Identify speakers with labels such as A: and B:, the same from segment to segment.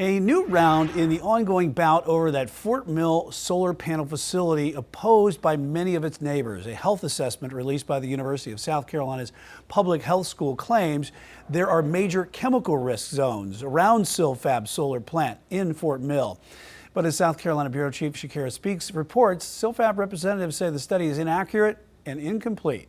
A: A new round in the ongoing bout over that Fort Mill solar panel facility opposed by many of its neighbors. A health assessment released by the University of South Carolina's Public Health School claims there are major chemical risk zones around Silfab Solar plant in Fort Mill. But as South Carolina Bureau Chief Shakira Speaks reports, Silfab representatives say the study is inaccurate and incomplete.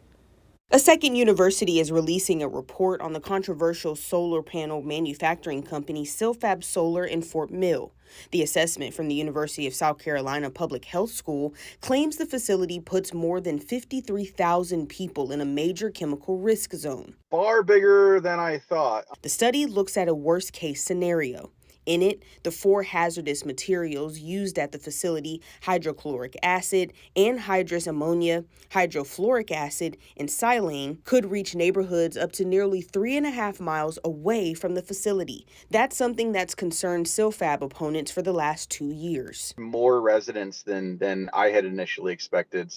B: A second university is releasing a report on the controversial solar panel manufacturing company Silfab Solar in Fort Mill. The assessment from the University of South Carolina Public Health School claims the facility puts more than 53,000 people in a major chemical risk zone.
C: Far bigger than I thought.
B: The study looks at a worst-case scenario. In it, the 4 hazardous materials used at the facility, hydrochloric acid, anhydrous ammonia, hydrofluoric acid, and silane, could reach neighborhoods up to nearly 3.5 miles away from the facility. That's something that's concerned Silfab opponents for the last 2 years.
C: More residents than I had initially expected.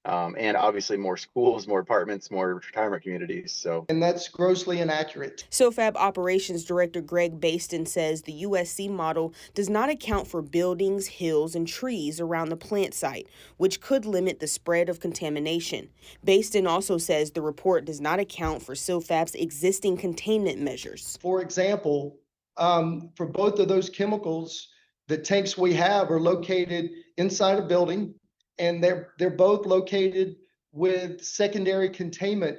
C: And obviously more schools, more apartments, more retirement communities.
D: And that's grossly inaccurate.
B: Silfab Operations Director Greg Baston says the USC model does not account for buildings, hills, and trees around the plant site, which could limit the spread of contamination. Baston also says the report does not account for Silfab's existing containment measures.
D: For example, for both of those chemicals, the tanks we have are located inside a building, and they're both located with secondary containment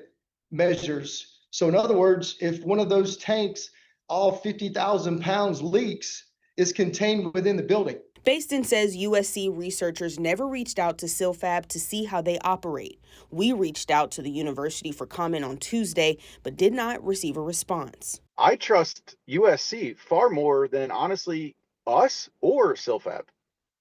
D: measures. So in other words, if one of those tanks, all 50,000 pounds leaks, is contained within the building.
B: Baston says USC researchers never reached out to Silfab to see how they operate. We reached out to the university for comment on Tuesday, but did not receive a response.
C: I trust USC far more than honestly us or Silfab.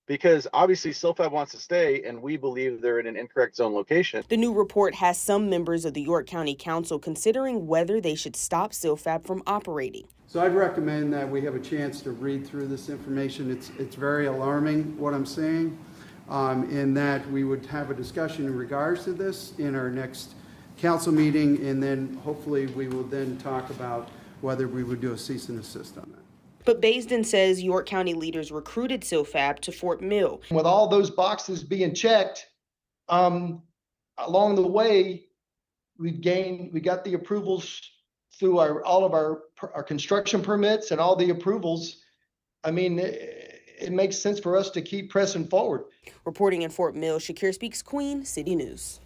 C: Because obviously Silfab wants to stay, and we believe they're in an incorrect zone location.
B: The new report has some members of the York County Council considering whether they should stop Silfab from operating.
E: So I'd recommend that we have a chance to read through this information. It's very alarming what I'm seeing, in that we would have a discussion in regards to this in our next council meeting, and then hopefully we will then talk about whether we would do a cease and desist on that.
B: But Basden says York County leaders recruited Silfab to Fort Mill.
D: With all those boxes being checked, along the way, we got the approvals through all of our construction permits and all the approvals. I mean, it makes sense for us to keep pressing forward.
B: Reporting in Fort Mill, Shakira Speaks, Queen City News.